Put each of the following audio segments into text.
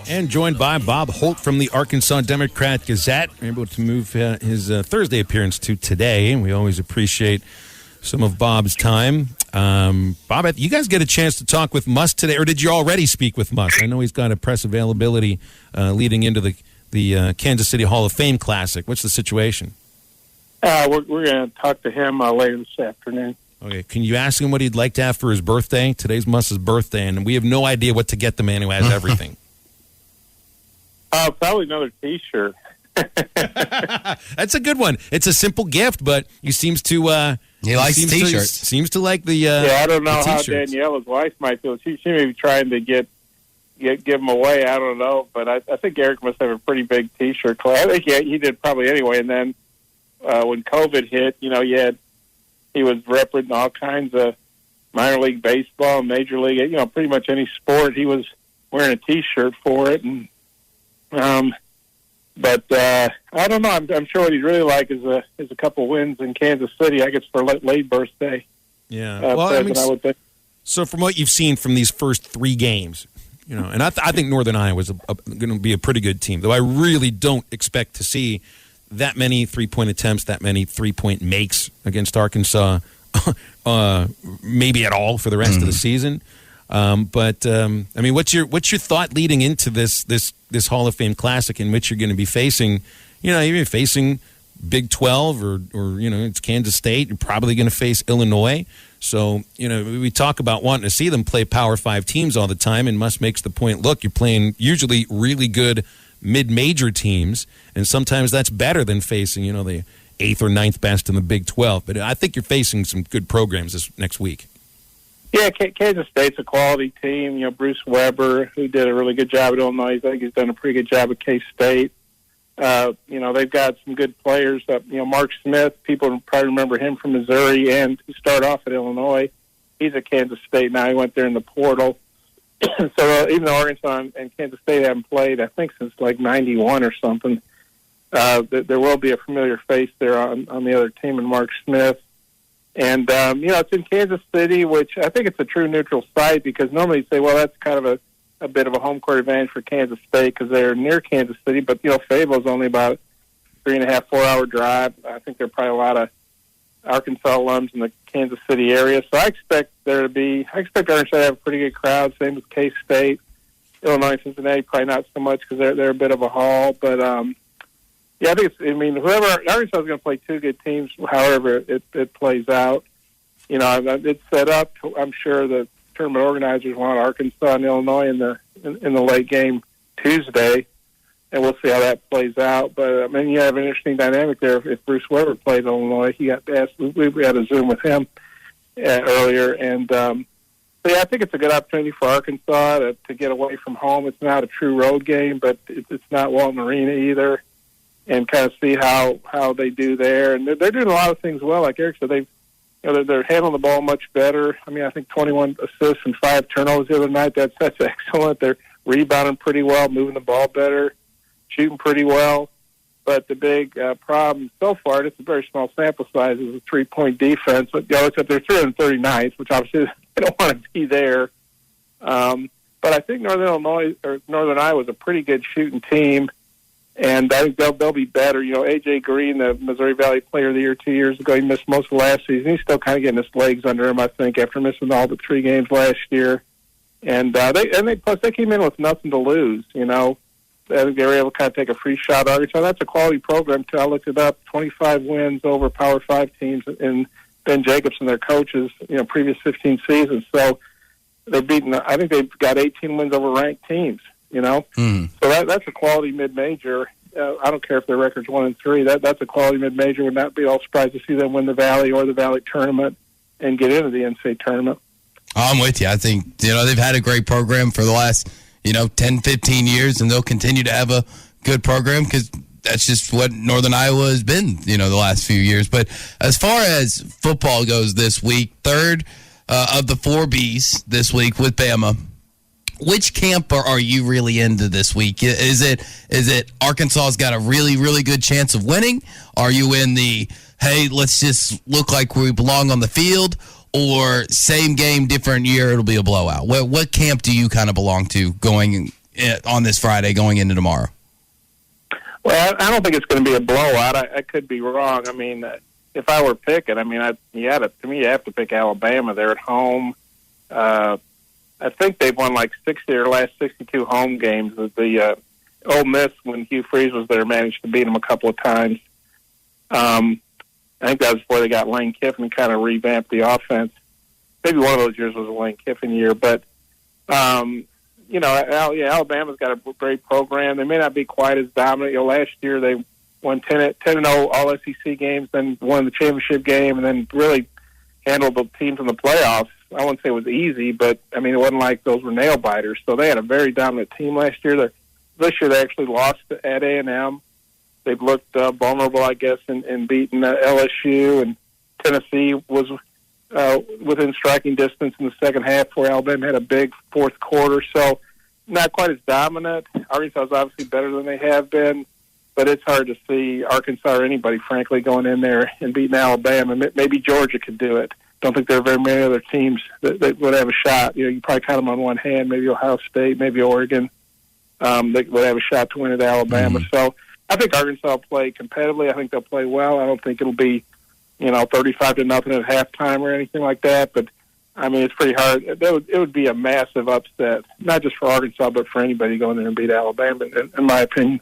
And joined by Bob Holt from the Arkansas Democrat-Gazette. We're able to move his Thursday appearance to today, and we always appreciate some of Bob's time. Bob, you guys get a chance to talk with Muss today, or did you already speak with Muss? I know he's got a press availability leading into the Kansas City Hall of Fame Classic. What's the situation? We're going to talk to him later this afternoon. Okay, can you ask him what he'd like to have for his birthday? Today's Muss's birthday, and we have no idea what to get the man who has everything. Probably another T-shirt. That's a good one. It's a simple gift, but he seems to... he likes T-shirts. Seems to like the yeah, I don't know how T-shirts. Daniela's wife might feel. She may be trying to give them away. I don't know, but I think Eric must have a pretty big T-shirt collection. I think he did probably anyway. And then when COVID hit, he was representing all kinds of minor league baseball, major league, pretty much any sport. He was wearing a T-shirt for it, and but I don't know. I'm sure what he'd really like is a couple wins in Kansas City. I guess for late birthday. Yeah. I would think. So from what you've seen from these first 3 games, and I think Northern Iowa is going to be a pretty good team. Though I really don't expect to see that many 3-point attempts, that many 3-point makes against Arkansas, maybe at all for the rest of the season. But what's your thought leading into this Hall of Fame Classic in which you're going to be facing, you're facing Big 12 or it's Kansas State. You're probably going to face Illinois. So, we talk about wanting to see them play Power 5 teams all the time, and Muss makes the point, look, you're playing usually really good mid-major teams, and sometimes that's better than facing, the 8th or 9th best in the Big 12. But I think you're facing some good programs this next week. Yeah, Kansas State's a quality team. Bruce Weber, who did a really good job at Illinois, I think he's done a pretty good job at K-State. They've got some good players. Mark Smith, people probably remember him from Missouri, and he started off at Illinois. He's at Kansas State now. He went there in the portal. So even though Arkansas and Kansas State haven't played, I think, since like 91 or something, there will be a familiar face there on the other team in Mark Smith. And, it's in Kansas City, which I think it's a true neutral site because normally you say, well, that's kind of a bit of a home court advantage for Kansas State because they're near Kansas City. But, Fayetteville's only about 3.5, 4-hour drive. I think there are probably a lot of Arkansas alums in the Kansas City area. So I expect Arkansas to have a pretty good crowd, same with K-State. Illinois, Cincinnati, probably not so much because they're a bit of a haul. But, I think whoever Arkansas is going to play 2 good teams. However, it plays out. It's set up. I'm sure the tournament organizers want Arkansas and Illinois in the late game Tuesday, and we'll see how that plays out. But you have an interesting dynamic there. If Bruce Weber played Illinois, he got asked. We had a Zoom with him earlier, and I think it's a good opportunity for Arkansas to get away from home. It's not a true road game, but it's not Walton Arena either. And kind of see how they do there, and they're doing a lot of things well. Like Eric said, they're handling the ball much better. I think 21 assists and 5 turnovers the other night. That's excellent. They're rebounding pretty well, moving the ball better, shooting pretty well. But the big problem so far, it's a very small sample size, is a 3-point defense. But except they're 339th, which obviously they don't want to be there. But I think Northern Iowa is a pretty good shooting team. And I think they'll be better. A.J. Green, the Missouri Valley Player of the Year 2 years ago, he missed most of last season. He's still kind of getting his legs under him, I think, after missing all but 3 games last year. And plus they came in with nothing to lose. I think they were able to kind of take a free shot at Arkansas. That's a quality program too. I looked it up: 25 wins over Power 5 teams, and Ben Jacobson, their coaches, previous 15 seasons. So they're beating. I think they've got 18 wins over ranked teams. So that's a quality mid-major. I don't care if their record's 1-3. That's a quality mid-major. Would not be all surprised to see them win the Valley or the Valley tournament and get into the NCAA tournament. I'm with you. I think they've had a great program for the last 10, 15 years, and they'll continue to have a good program because that's just what Northern Iowa has been the last few years. But as far as football goes this week, 3rd of the 4 Bs this week with Bama. Which camp are you really into this week? Is it Arkansas's got a really, really good chance of winning? Are you in the, hey, let's just look like we belong on the field? Or same game, different year, it'll be a blowout? What camp do you kind of belong to going on this Friday going into tomorrow? Well, I don't think it's going to be a blowout. I could be wrong. I mean, if I were picking, I mean, you have to pick Alabama. They're at home. I think they've won like 60 or last 62 home games. The Ole Miss, when Hugh Freeze was there, managed to beat them a couple of times. I think that was before they got Lane Kiffin and kind of revamped the offense. Maybe one of those years was a Lane Kiffin year, but Alabama's got a great program. They may not be quite as dominant. Last year they won 10-0 all SEC games, then won the championship game, and then really handled the teams in the playoffs. I wouldn't say it was easy, but I mean it wasn't like those were nail biters. So they had a very dominant team last year. This year they actually lost at A&M. They've looked vulnerable, I guess, in beating LSU, and Tennessee was within striking distance in the second half where Alabama had a big fourth quarter. So not quite as dominant. Arkansas is obviously better than they have been, but it's hard to see Arkansas or anybody, frankly, going in there and beating Alabama. Maybe Georgia could do it. Don't think there are very many other teams that would have a shot. You probably count them on one hand, maybe Ohio State, maybe Oregon. They would have a shot to win at Alabama. Mm-hmm. So I think Arkansas will play competitively. I think they'll play well. I don't think it'll be, 35-0 at halftime or anything like that. But I mean, it's pretty hard. It would be a massive upset, not just for Arkansas, but for anybody going there and beat Alabama, in my opinion.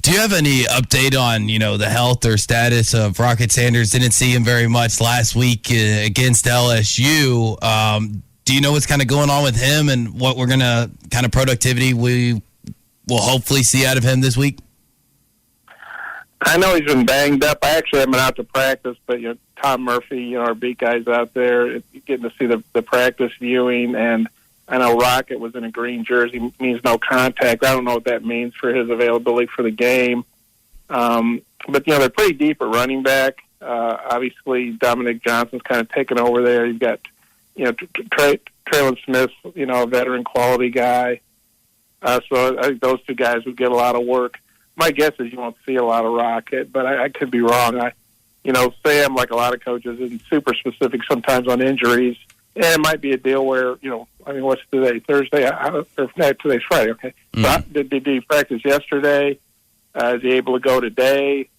Do you have any update on, the health or status of Rocket Sanders? Didn't see him very much last week against LSU. Do you know what's kind of going on with him and what we're going to kind of productivity we will hopefully see out of him this week? I know he's been banged up. I actually haven't been out to practice, but Tom Murphy, our beat guys out there, getting to see the practice viewing, and I know Rocket was in a green jersey, means no contact. I don't know what that means for his availability for the game. But they're pretty deep at running back. Obviously, Dominic Johnson's kind of taken over there. You've got Traylon Smith, a veteran quality guy. So I think those two guys would get a lot of work. My guess is you won't see a lot of Rocket, but I could be wrong. Sam, like a lot of coaches, isn't super specific sometimes on injuries. And it might be a deal where, what's today? Thursday? Today's Friday, okay. Mm-hmm. So did he practice yesterday? Is he able to go today?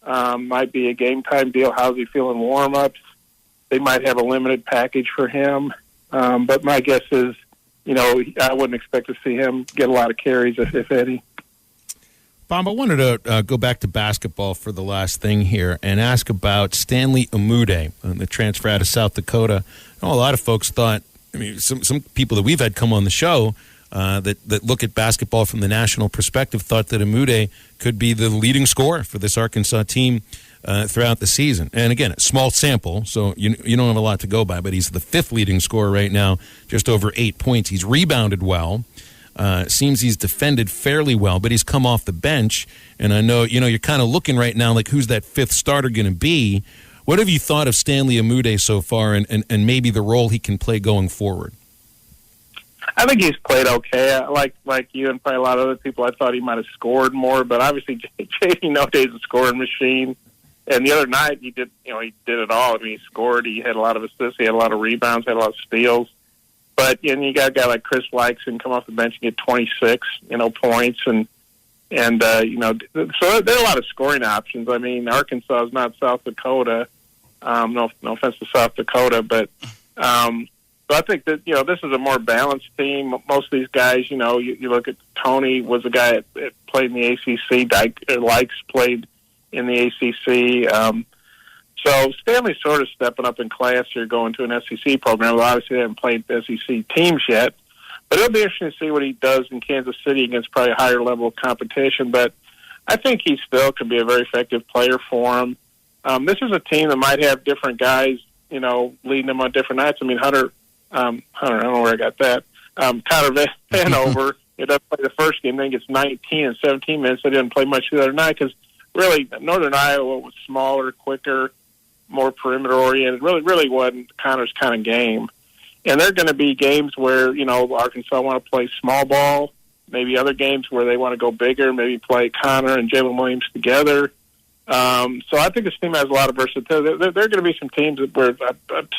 Might be a game time deal. How's he feeling warm-ups? They might have a limited package for him. But my guess is, I wouldn't expect to see him get a lot of carries, if any. Bob, I wanted to go back to basketball for the last thing here and ask about Stanley Amude, the transfer out of South Dakota. A lot of folks thought, some people that we've had come on the show that look at basketball from the national perspective thought that Amude could be the leading scorer for this Arkansas team throughout the season. And again, small sample, so you don't have a lot to go by, but he's the fifth leading scorer right now, just over 8 points. He's rebounded well. Seems he's defended fairly well, but he's come off the bench. And I know, you're kind of looking right now like who's that fifth starter going to be. What have you thought of Stanley Amude so far and maybe the role he can play going forward? I think he's played okay. Like you and probably a lot of other people, I thought he might have scored more, but obviously J.D. nowadays is a scoring machine. And the other night he did it all. He scored, he had a lot of assists, he had a lot of rebounds, had a lot of steals. But you got a guy like Chris Likes come off the bench and get 26, points, and so there are a lot of scoring options. Arkansas is not South Dakota. No offense to South Dakota, but so I think that this is a more balanced team. Most of these guys, you look at Tony was a guy that played in the ACC. Likes played in the ACC. So Stanley's sort of stepping up in class here, going to an SEC program. Well, obviously, they haven't played SEC teams yet. But it'll be interesting to see what he does in Kansas City against probably a higher level of competition. But I think he still could be a very effective player for him. This is a team that might have different guys, leading them on different nights. Hunter, I don't know where I got that. Connor Vanover, he doesn't play the first game, then gets 19 and 17 minutes. They didn't play much the other night because really Northern Iowa was smaller, quicker, more perimeter-oriented, really wasn't Connor's kind of game. And there are going to be games where, Arkansas want to play small ball, maybe other games where they want to go bigger, maybe play Connor and Jalen Williams together. So I think this team has a lot of versatility. There are going to be some teams where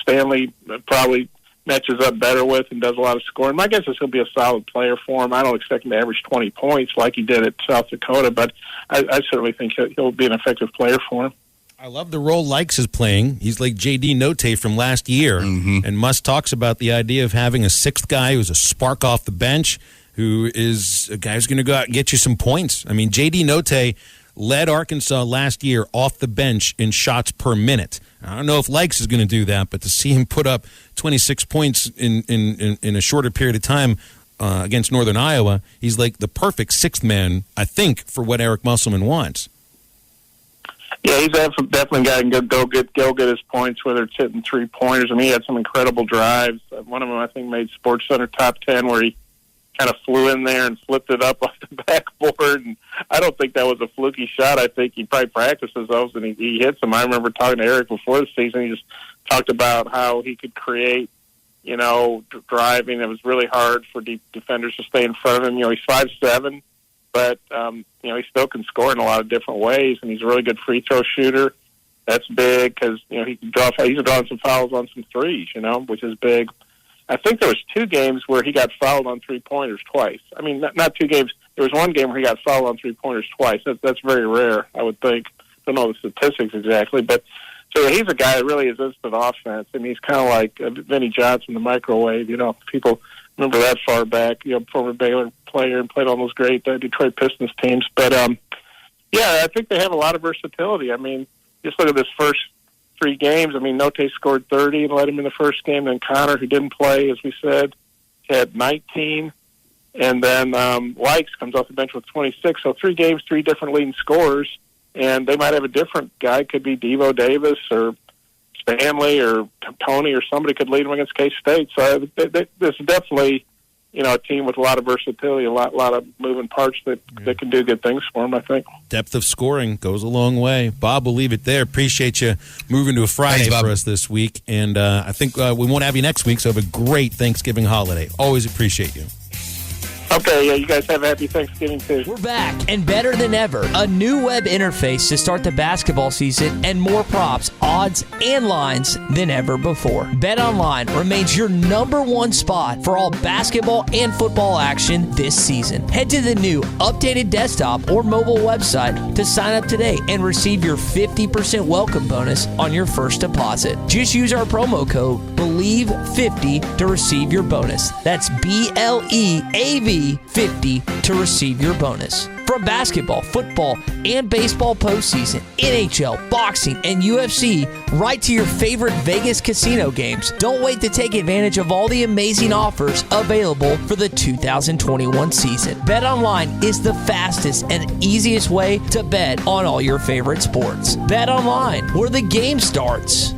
Stanley probably matches up better with and does a lot of scoring. My guess is he'll be a solid player for him. I don't expect him to average 20 points like he did at South Dakota, but I certainly think he'll be an effective player for him. I love the role Likes is playing. He's like J.D. Notte from last year, and Muss talks about the idea of having a sixth guy who's a spark off the bench, who is a guy who's going to go out and get you some points. I mean, J.D. Notte led Arkansas last year off the bench in shots per minute. I don't know if Likes is going to do that, but to see him put up 26 points in a shorter period of time against Northern Iowa, he's like the perfect sixth man, I think, for what Eric Musselman wants. Yeah, he's definitely got to go get his points, whether it's hitting three-pointers. I mean, he had some incredible drives. One of them, I think, made SportsCenter top 10, where he kind of flew in there and flipped it up off the backboard. And I don't think that was a fluky shot. I think he probably practices those, and he hits them. I remember talking to Eric before the season. He just talked about how he could create, driving. It was really hard for defenders to stay in front of him. He's 5'7", but, he still can score in a lot of different ways, and he's a really good free throw shooter. That's big because, he can he's drawing some fouls on some threes, which is big. I think there was 2 games where he got fouled on three-pointers twice. I mean, not 2 games. There was one game where he got fouled on three-pointers twice. That's very rare, I would think. I don't know the statistics exactly, but so he's a guy that really is instant offense, and he's kind of like Vinnie Johnson, the microwave. People remember that far back. Former Baylor player and played on those great Detroit Pistons teams. But I think they have a lot of versatility. I mean, just look at this first 3 games. I mean, Notte scored 30 and led him in the first game. Then Connor, who didn't play, as we said, had 19. And then Likes comes off the bench with 26. So 3 games, 3 different leading scorers. And they might have a different guy. Could be Devo Davis or Stanley or Tony or somebody could lead them against K-State. So this is definitely, a team with a lot of versatility, a lot of moving parts that can do good things for them, I think. Depth of scoring goes a long way. Bob, we'll leave it there. Appreciate you moving to a Friday for us this week. And I think we won't have you next week, so have a great Thanksgiving holiday. Always appreciate you. Okay, yeah, you guys have a happy Thanksgiving, too. We're back, and better than ever, a new web interface to start the basketball season and more props, odds, and lines than ever before. BetOnline remains your #1 spot for all basketball and football action this season. Head to the new updated desktop or mobile website to sign up today and receive your 50% welcome bonus on your first deposit. Just use our promo code BELIEVE50 to receive your bonus. That's BLEAV 50 to receive your bonus. From basketball, football, and baseball postseason, NHL, boxing, and UFC, right to your favorite Vegas casino games. Don't wait to take advantage of all the amazing offers available for the 2021 season. BetOnline is the fastest and easiest way to bet on all your favorite sports. BetOnline, where the game starts.